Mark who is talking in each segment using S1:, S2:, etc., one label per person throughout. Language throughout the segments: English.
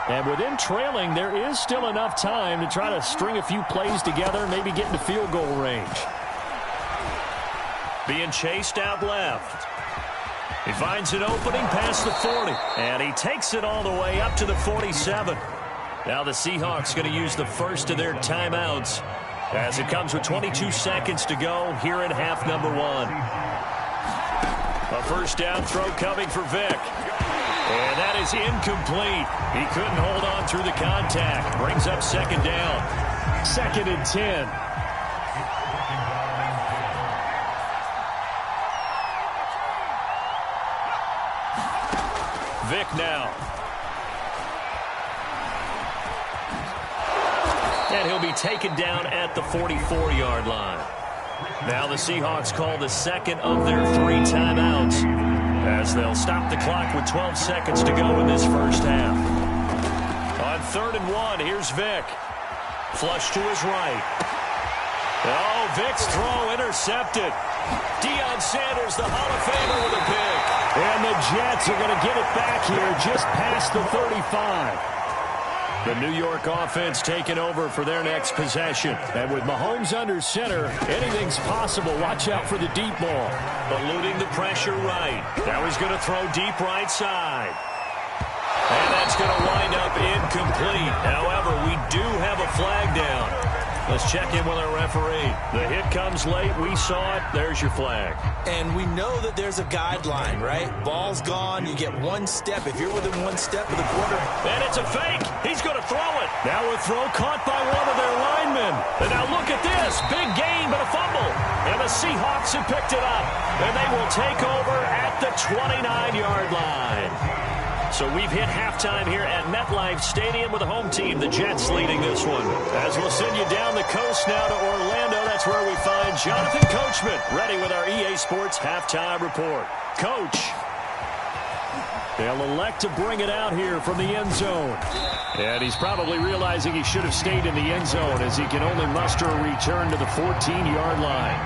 S1: And with them trailing, there is still enough time to try to string a few plays together, maybe get into field goal range.
S2: Being chased out left. He finds an opening past the 40, and he takes it all the way up to the 47. Now the Seahawks going to use the first of their timeouts as it comes with 22 seconds to go here in half number one. A first down throw coming for Vic. And that is incomplete. He couldn't hold on through the contact. Brings up second down.
S1: 2nd and 10.
S2: Vic now. And he'll be taken down at the 44-yard line. Now the Seahawks call the second of their 3 timeouts as they'll stop the clock with 12 seconds to go in this first half. On 3rd and 1, here's Vic. Flush to his right. Oh, Vic's throw intercepted. Deion Sanders, the Hall of Famer, with a pick.
S1: And the Jets are going to get it back here just past the 35.
S2: The New York offense taking over for their next possession.
S1: And with Mahomes under center, anything's possible. Watch out for the deep ball.
S2: Eluding the pressure right. Now he's going to throw deep right side. And that's going to wind up incomplete. However, we do have a flag down. Let's check in with our referee. The hit comes late. We saw it. There's your flag.
S3: And we know that there's a guideline, right? Ball's gone. You get 1 step. If you're within 1 step of the quarter.
S2: And it's a fake. He's going to throw it.
S1: Now a throw caught by one of their linemen.
S2: And now look at this. Big gain, but a fumble. And the Seahawks have picked it up. And they will take over at the 29-yard line. So we've hit halftime here at MetLife Stadium with the home team, the Jets, leading this one. As we'll send you down the coast now to Orlando, that's where we find Jonathan Coachman, ready with our EA Sports halftime report. Coach.
S1: They'll elect to bring it out here from the end zone. And he's probably realizing he should have stayed in the end zone as he can only muster a return to the 14-yard line.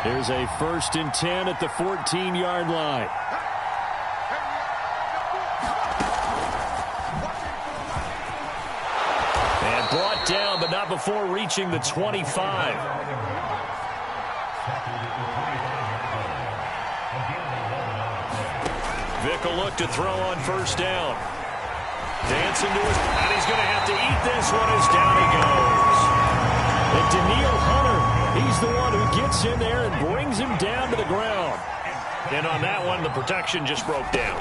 S1: Here's a 1st and 10 at the 14-yard line.
S2: Brought down, but not before reaching the 25. Vic will look to throw on first down. Dancing to his... And he's going to have to eat this one as down he goes.
S1: And Daniil Hunter, he's the one who gets in there and brings him down to the ground.
S2: And on that one, the protection just broke down.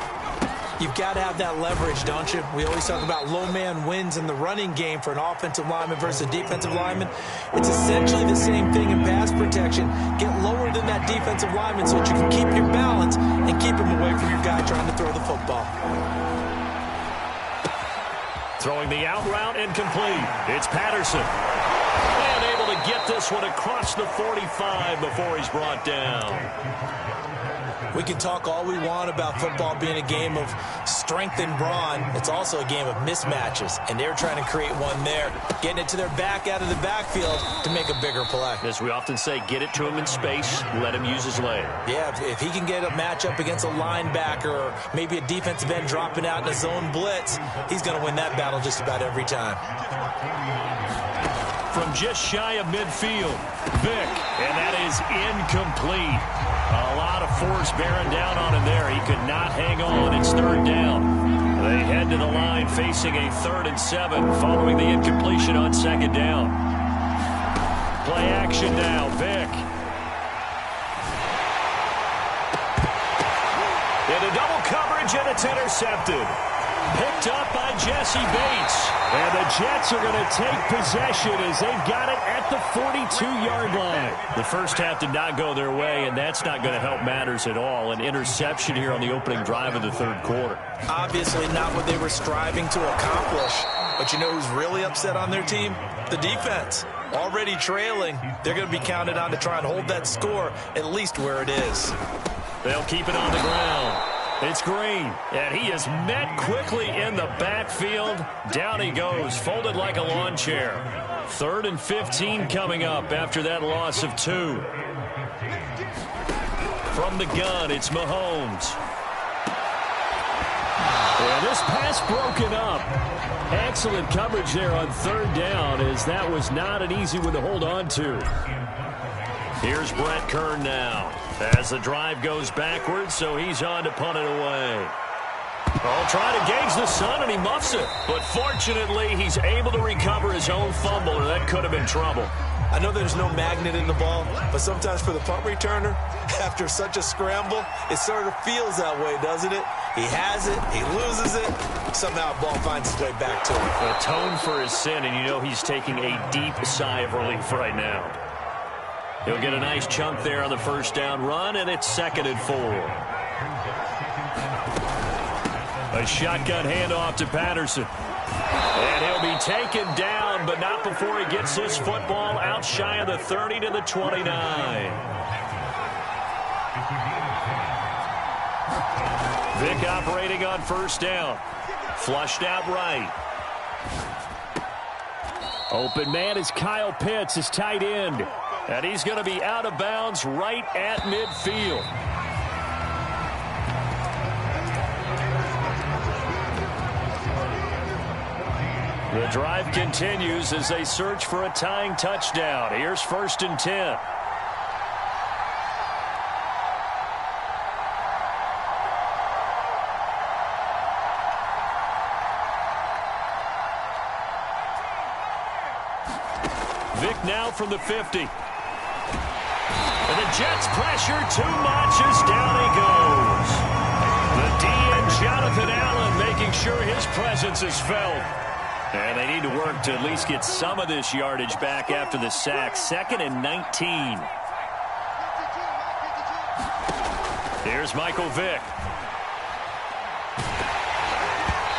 S3: You've got to have that leverage, don't you? We always talk about low man wins in the running game for an offensive lineman versus a defensive lineman. It's essentially the same thing in pass protection. Get lower than that defensive lineman so that you can keep your balance and keep him away from your guy trying to throw the football.
S2: Throwing the out route incomplete. It's Patterson. And able to get this one across the 45 before he's brought down.
S3: We can talk all we want about football being a game of strength and brawn. It's also a game of mismatches, and they're trying to create one there, getting it to their back out of the backfield to make a bigger play.
S2: As we often say, get it to him in space, let him use his leg.
S3: Yeah, if he can get a matchup against a linebacker or maybe a defensive end dropping out in a zone blitz, he's going to win that battle just about every time.
S2: From just shy of midfield, Vic, and that is incomplete. A lot of force bearing down on him there. He could not hang on. It's 3rd down. They head to the line facing a 3rd and 7 following the incompletion on 2nd down. Play action now. Vic. Into double coverage, and it's intercepted. Picked up by Jesse Bates.
S1: And the Jets are going to take possession as they've got it at the 42-yard line.
S2: The first half did not go their way, and that's not going to help matters at all. An interception here on the opening drive of the 3rd quarter.
S3: Obviously not what they were striving to accomplish. But you know who's really upset on their team? The defense. Already trailing. They're going to be counted on to try and hold that score at least where it is.
S2: They'll keep it on the ground. It's Green, and he is met quickly in the backfield. Down he goes, folded like a lawn chair. 3rd and 15 coming up after that loss of 2. From the gun, it's Mahomes.
S1: And this pass broken up. Excellent coverage there on third down, as that was not an easy one to hold on to.
S2: Here's Brett Kern now as the drive goes backwards, so he's on to punt it away. Oh, trying to gauge the sun, and he muffs it. But fortunately, he's able to recover his own fumble, or that could have been trouble.
S3: I know there's no magnet in the ball, but sometimes for the punt returner, after such a scramble, it sort of feels that way, doesn't it? He has it, he loses it, somehow the ball finds its way back to him.
S2: Atone for his sin, and you know he's taking a deep sigh of relief right now. He'll get a nice chunk there on the first down run, and it's 2nd and 4. A shotgun handoff to Patterson. And he'll be taken down, but not before he gets his football out shy of the 30 to the 29. Vick operating on first down. Flushed out right.
S1: Open man is Kyle Pitts, his tight end.
S2: And he's going to be out of bounds right at midfield. The drive continues as they search for a tying touchdown. Here's 1st and 10. Vick now from the 50. And the Jets pressure too much as down he goes. The D and Jonathan Allen making sure his presence is felt. And they need to work to at least get some of this yardage back after the sack. 2nd and 19. Here's Michael Vick.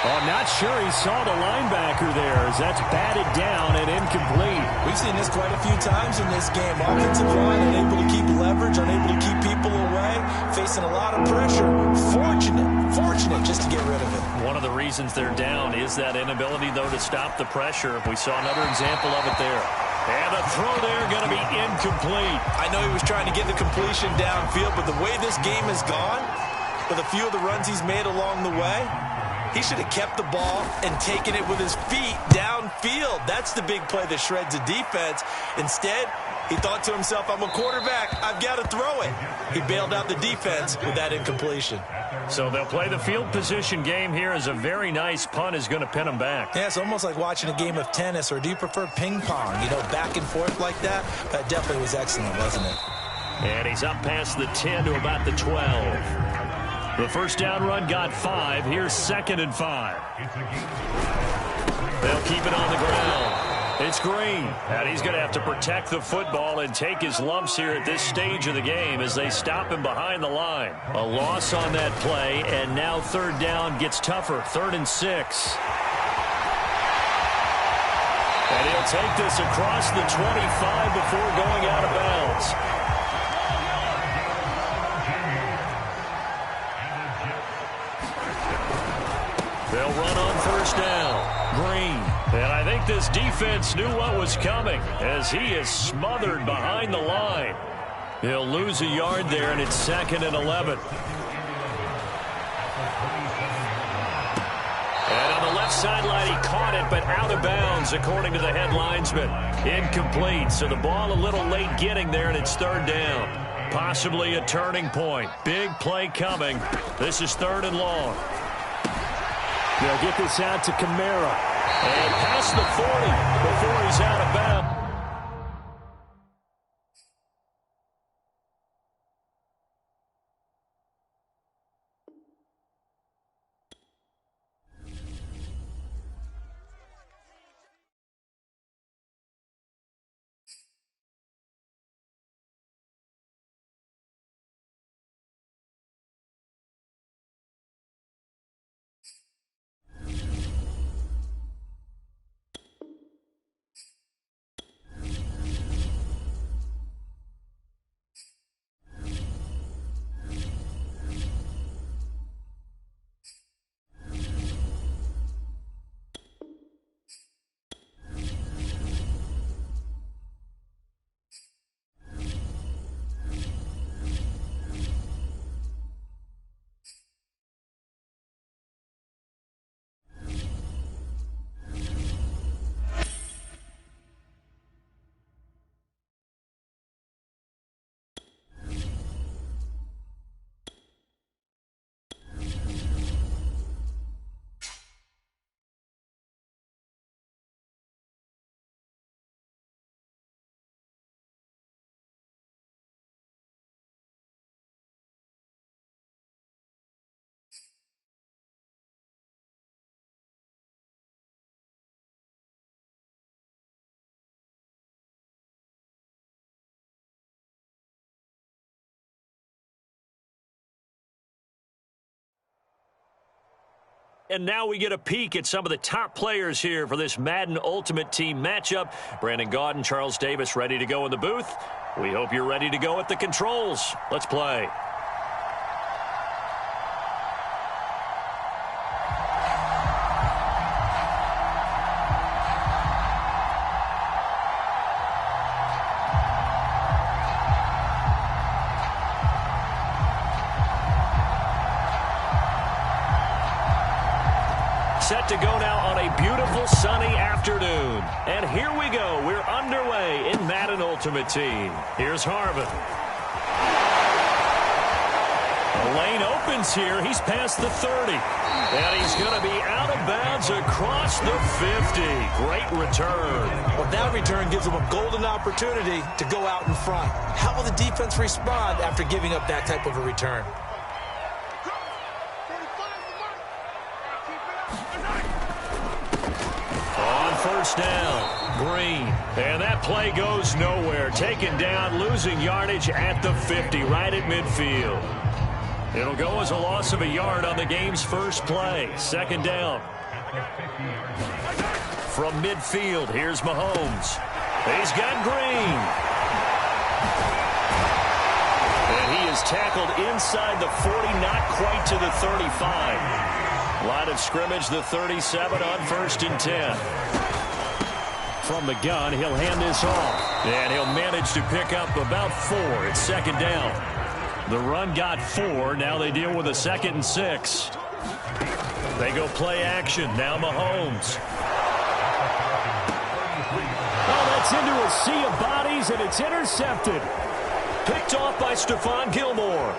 S1: Oh, not sure he saw the linebacker there, as that's batted down and incomplete.
S3: We've seen this quite a few times in this game. Offensive line unable to keep leverage, unable to keep people away, facing a lot of pressure. Fortunate just to get rid of it.
S2: One of the reasons they're down is that inability, though, to stop the pressure. We saw another example of it there. And a throw there going to be incomplete.
S3: I know he was trying to get the completion downfield, but the way this game has gone, with a few of the runs he's made along the way, he should have kept the ball and taken it with his feet downfield. That's the big play that shreds the defense. Instead, he thought to himself, I'm a quarterback, I've got to throw it. He bailed out the defense with that incompletion.
S2: So they'll play the field position game here as a very nice punt is going to pin them back.
S3: Yeah, it's almost like watching a game of tennis, or do you prefer ping pong? You know, back and forth like that? That definitely was excellent, wasn't it?
S2: And he's up past the 10 to about the 12. The first down run got 5. Here's 2nd and 5. They'll keep it on the ground. It's Green, and he's going to have to protect the football and take his lumps here at this stage of the game as they stop him behind the line. A loss on that play, and now 3rd down gets tougher. 3rd and 6. And he'll take this across the 25 before going out of bounds. They'll run on first down. Green. And I think this defense knew what was coming as he is smothered behind the line. He'll lose a yard there, and it's 2nd and 11. And on the left sideline, he caught it, but out of bounds, according to the head linesman. Incomplete, so the ball a little late getting there, and it's 3rd down. Possibly a turning point. Big play coming. This is 3rd and long.
S1: They'll get this out to Kamara.
S2: And past the 40 before he's out of bounds. And now we get a peek at some of the top players here for this Madden Ultimate Team matchup. Brandon Gaudin, Charles Davis ready to go in the booth. We hope you're ready to go at the controls. Let's play. Set to go now on a beautiful sunny afternoon. And here we go. We're underway in Madden Ultimate Team. Here's Harvin. The lane opens here. He's past the 30. And he's going to be out of bounds across the 50. Great return.
S3: Well, that return gives them a golden opportunity to go out in front. How will the defense respond after giving up that type of a return?
S2: First down, Green. And that play goes nowhere. Taken down, losing yardage at the 50, right at midfield. It'll go as a loss of a yard on the game's first play. Second down. From midfield, here's Mahomes. He's got Green. And he is tackled inside the 40, not quite to the 35. Line of scrimmage, the 37 on 1st and 10. From the gun, he'll hand this off. And he'll manage to pick up about 4. It's second down. The run got 4. Now they deal with a 2nd and 6. They go play action. Now Mahomes.
S1: Oh, that's into a sea of bodies, and it's intercepted.
S2: Picked off by Stephon Gilmore.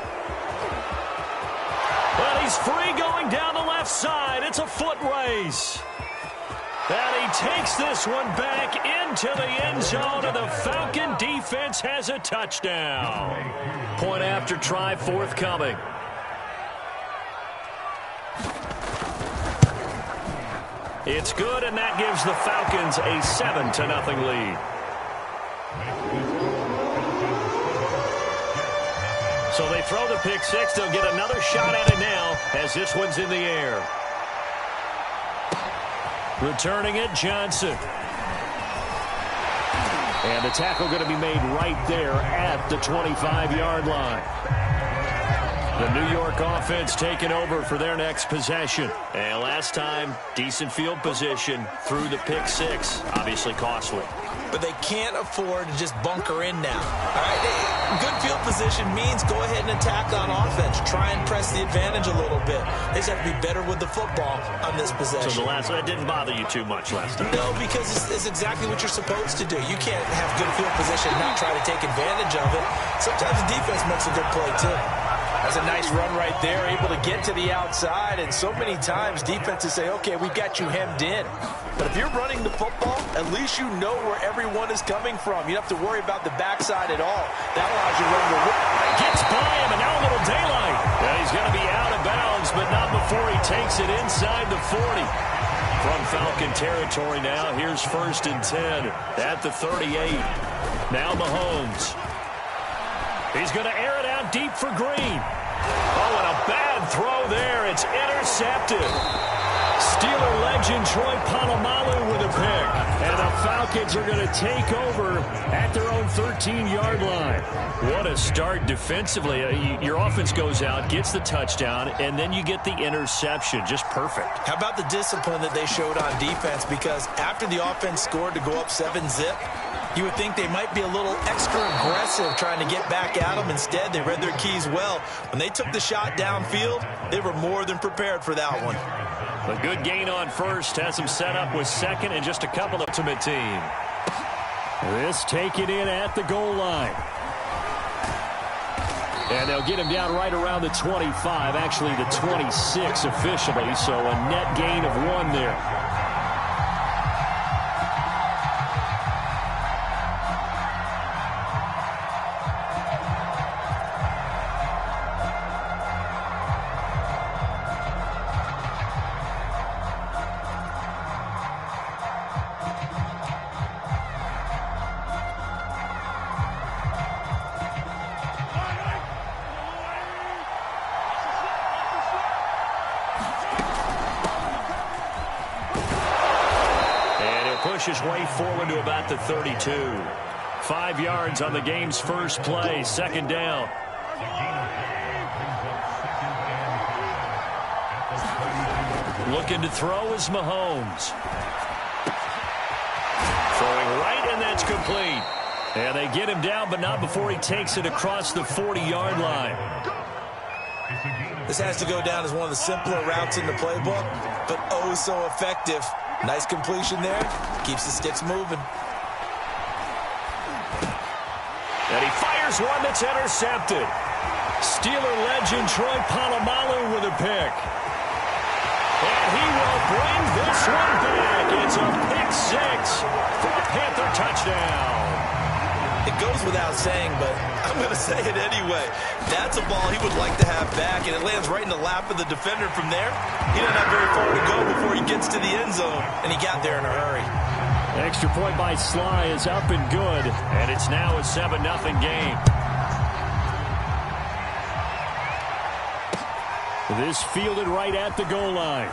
S2: Well, he's free going down the left side. It's a foot race. And he takes this one back into the end zone, and the Falcon defense has a touchdown. Point after try forthcoming. It's good, and that gives the Falcons a 7-0 lead. So they throw the pick six. They'll get another shot at it now as this one's in the air. Returning it, Johnson. And the tackle going to be made right there at the 25-yard line. The New York offense taking over for their next possession. And last time, decent field position through the pick six. Obviously costly.
S3: But they can't afford to just bunker in now. All right, good field position means go ahead and attack on offense. Try and press the advantage a little bit. They just have to be better with the football on this possession.
S2: So the last one didn't bother you too much last time?
S3: No, because it's exactly what you're supposed to do. You can't have good field position and not try to take advantage of it. Sometimes the defense makes a good play, too.
S4: That's a nice run right there, able to get to the outside, and so many times defenses say, okay, we've got you hemmed in. But if you're running the football, at least you know where everyone is coming from. You don't have to worry about the backside at all. That allows you to run the route.
S2: Gets by him, and now a little daylight. And he's going to be out of bounds, but not before he takes it inside the 40. From Falcon territory now, here's 1st and 10 at the 38. Now Mahomes. He's going to air it out deep for Green. Oh, and a bad throw there. It's intercepted. Steeler legend Troy Polamalu with a pick. And the Falcons are going to take over at their own 13-yard line. What a start defensively. Your offense goes out, gets the touchdown, and then you get the interception. Just perfect.
S3: How about the discipline that they showed on defense? Because after the offense scored to go up 7-zip, you would think they might be a little extra aggressive trying to get back at them. Instead, they read their keys well. When they took the shot downfield, they were more than prepared for that one.
S2: A good gain on first has them set up with second and just a couple of ultimate team.
S1: This taken in at the goal line. And they'll get him down right around the 25, actually the 26 officially, so a net gain of 1 there.
S2: push his way forward to about the 32. 5 yards on the game's first play, second down. Looking to throw is Mahomes. Throwing right, and that's complete. And they get him down, but not before he takes it across the 40-yard line.
S3: This has to go down as one of the simpler routes in the playbook, but oh so effective. Nice completion there. Keeps the sticks moving.
S2: And he fires one that's intercepted. Steeler legend Troy Polamalu with a pick. And he will bring this one back. It's a pick six for a Panther touchdown.
S3: It goes without saying, but I'm going to say it anyway. That's a ball he would like to have back, and it lands right in the lap of the defender from there. He doesn't have very far to go before he gets to the end zone, and he got there in a hurry.
S1: Extra point by Sly is up and good.
S2: And it's now a 7-0 game.
S1: This fielded right at the goal line.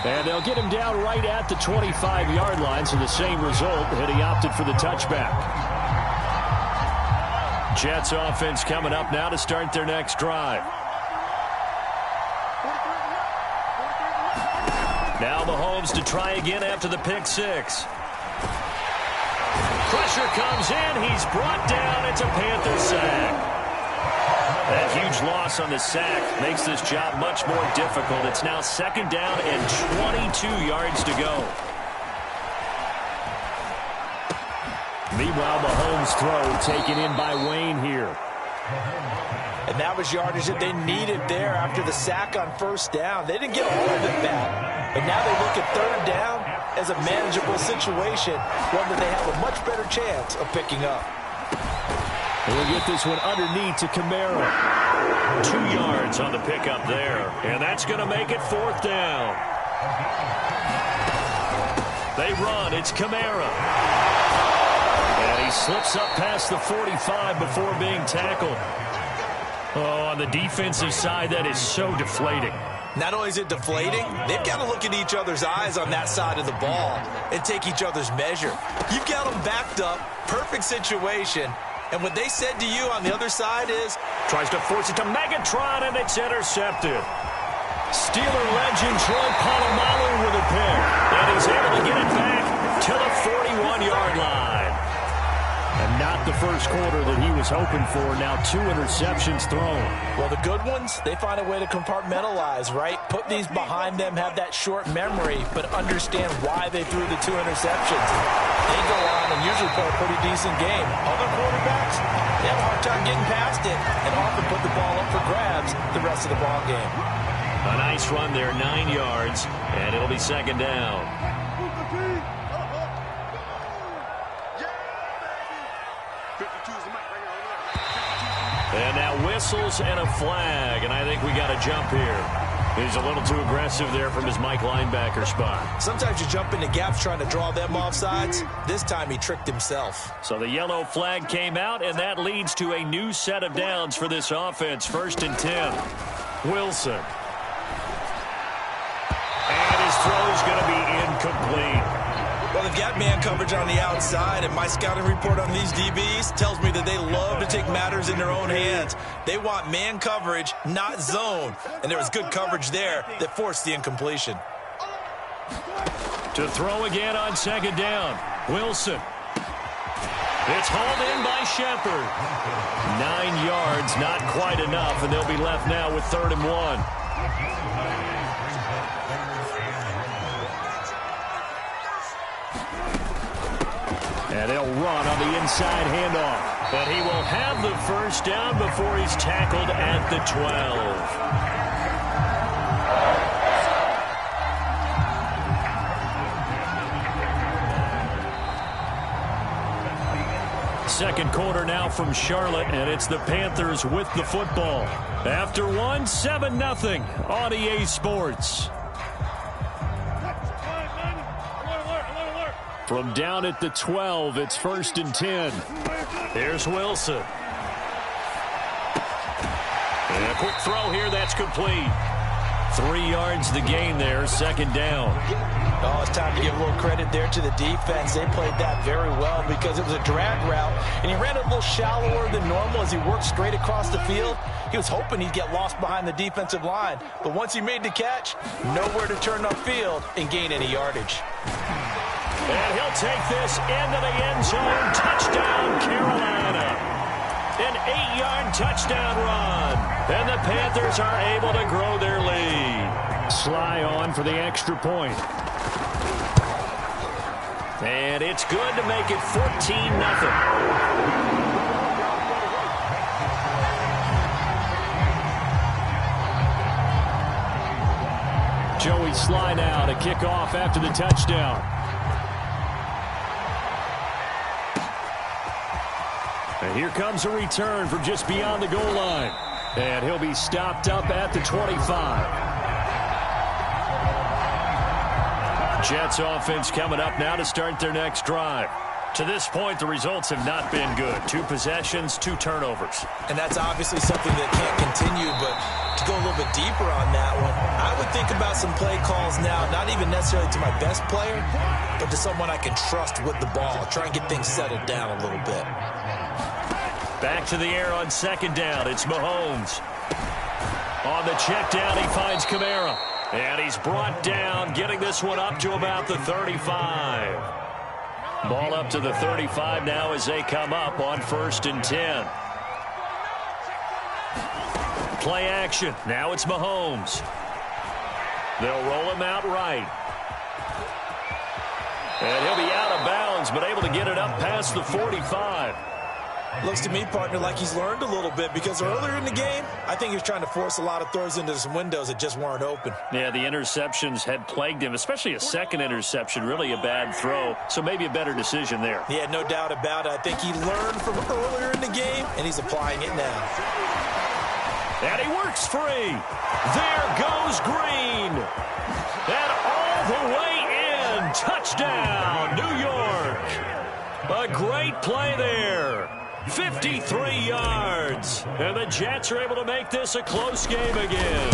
S1: And they'll get him down right at the 25-yard line, so the same result, and he opted for the touchback.
S2: Jets offense coming up now to start their next drive. Now Mahomes to try again after the pick six. Pressure comes in. He's brought down. It's a Panther sack. That huge loss on the sack makes this job much more difficult. It's now second down and 22 yards to go.
S1: Meanwhile, Mahomes' throw taken in by Wayne here.
S3: And that was yardage that they needed there after the sack on first down. They didn't get all of it back, but now they look at third down as a manageable situation, one that they have a much better chance of picking up.
S1: We'll get this one underneath to Kamara.
S2: 2 yards on the pickup there, and that's going to make it fourth down. They run. It's Kamara. And he slips up past the 45 before being tackled. Oh, on the defensive side, that is so deflating.
S3: Not only is it deflating, they've got to look at each other's eyes on that side of the ball and take each other's measure. You've got them backed up, perfect situation, and what they said to you on the other side is...
S2: Tries to force it to Megatron, and it's intercepted. Steeler legend Troy Polamalu with a pick. And he's able to get it back to the 41-yard line.
S1: And not the first quarter that he was hoping for. Now 2 interceptions thrown.
S3: Well, the good ones, they find a way to compartmentalize, right? Put these behind them, have that short memory, but understand why they threw the 2 interceptions. They go on and usually play a pretty decent game. Other quarterbacks, they have a hard time getting past it and often put the ball up for grabs the rest of the ball game.
S2: A nice run there, 9 yards, and it'll be second down. And now whistles and a flag, and I think we got a jump here. He's a little too aggressive there from his Mike linebacker spot.
S3: Sometimes you jump into gaps trying to draw them off sides. This time he tricked himself.
S2: So the yellow flag came out, and that leads to a new set of downs for this offense. 1st and 10. Wilson. And his throw is going to be incomplete.
S3: Well, they've got man coverage on the outside, and my scouting report on these DBs tells me that they love to take matters in their own hands. They want man coverage, not zone. And there was good coverage there that forced the incompletion.
S2: To throw again on second down. Wilson. It's hauled in by Shepard. 9 yards, not quite enough, and they'll be left now with 3rd and 1.
S1: And they'll run on the inside handoff.
S2: But he will have the first down before he's tackled at the 12. Second quarter now from Charlotte, and it's the Panthers with the football. After 1, 7-0 on EA Sports.
S1: From down at the 12, it's 1st and 10.
S2: Here's Wilson. And a quick throw here, that's complete. 3 yards the gain there, second down.
S3: Oh, it's time to give a little credit there to the defense. They played that very well because it was a drag route, and he ran it a little shallower than normal as he worked straight across the field. He was hoping he'd get lost behind the defensive line, but once he made the catch, nowhere to turn upfield and gain any yardage.
S2: And he'll take this into the end zone. Touchdown, Carolina. An 8-yard touchdown run. And the Panthers are able to grow their lead.
S1: Sly on for the extra point.
S2: And it's good to make it 14-0.
S1: Joey Sly now to kick off after the touchdown. And here comes a return from just beyond the goal line. And he'll be stopped up at the 25.
S2: Jets offense coming up now to start their next drive. To this point, the results have not been good. 2 possessions, 2 turnovers.
S3: And that's obviously something that can't continue, but to go a little bit deeper on that one, I would think about some play calls now, not even necessarily to my best player, but to someone I can trust with the ball. Try and get things settled down a little bit.
S2: Back to the air on second down. It's Mahomes. On the check down, he finds Kamara. And he's brought down, getting this one up to about the 35. Ball up to the 35 now as they come up on 1st and 10. Play action. Now it's Mahomes. They'll roll him out right. And he'll be out of bounds, but able to get it up past the 45.
S3: Looks to me, partner, like he's learned a little bit because earlier in the game, I think he was trying to force a lot of throws into some windows that just weren't open.
S2: Yeah, the interceptions had plagued him, especially a second interception, really a bad throw. So maybe a better decision there.
S3: Yeah, no doubt about it. I think he learned from earlier in the game, and he's applying it now.
S2: And he works free. There goes Green. And all the way in. Touchdown, New York. A great play there. 53 yards. And the Jets are able to make this a close game again.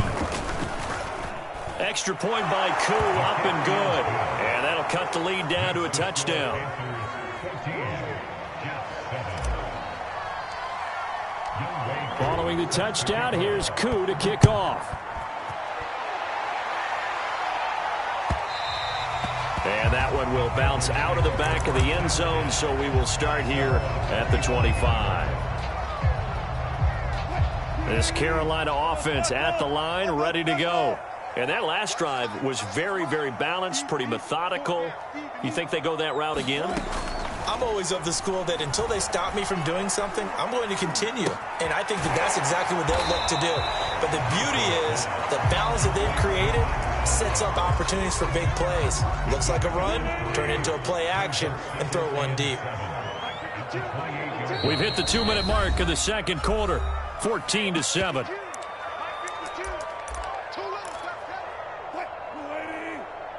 S2: Extra point by Koo, up and good. And that'll cut the lead down to a touchdown.
S1: Following the touchdown, here's Koo to kick off.
S2: And that one will bounce out of the back of the end zone, so we will start here at the 25. This Carolina offense at the line, ready to go. And that last drive was very, very balanced, pretty methodical. You think they go that route again?
S3: I'm always of the school that until they stop me from doing something, I'm going to continue. And I think that that's exactly what they'll look to do. But the beauty is the balance that they've created sets up opportunities for big plays. Looks like a run, turn into a play action, and throw one deep.
S1: We've hit the 2-minute mark of the second quarter, 14-7.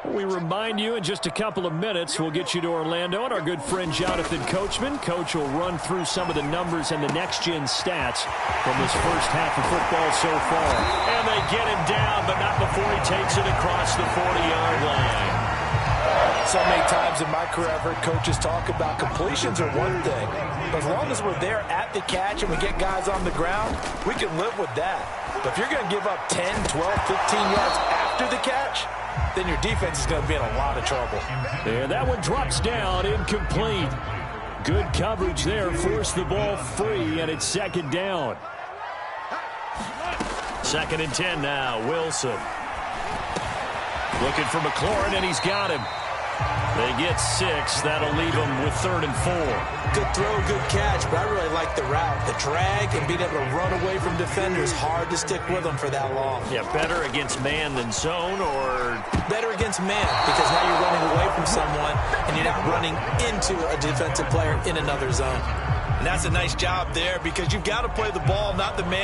S1: We remind you in just a couple of minutes, we'll get you to Orlando and our good friend Jonathan Coachman. Coach will run through some of the numbers and the next-gen stats from this first half of football so far.
S2: And they get him down, but not before he takes it across the 40-yard line.
S3: So many times in my career I've heard coaches talk about completions are one thing. But as long as we're there at the catch and we get guys on the ground, we can live with that. But if you're going to give up 10, 12, 15 yards after the catch, then your defense is going to be in a lot of trouble.
S1: And that one drops down, incomplete. Good coverage there, forced the ball free, and it's second down.
S2: 2nd and 10 now, Wilson. Looking for McLaurin, and he's got him. They get 6. That'll leave them with 3rd and 4.
S3: Good throw, good catch, but I really like the route. The drag and being able to run away from defenders, hard to stick with them for that long.
S2: Yeah, better against man than zone, or
S3: better against man, because now you're running away from someone and you're not running into a defensive player in another zone. And that's a nice job there because you've got to play the ball, not the man.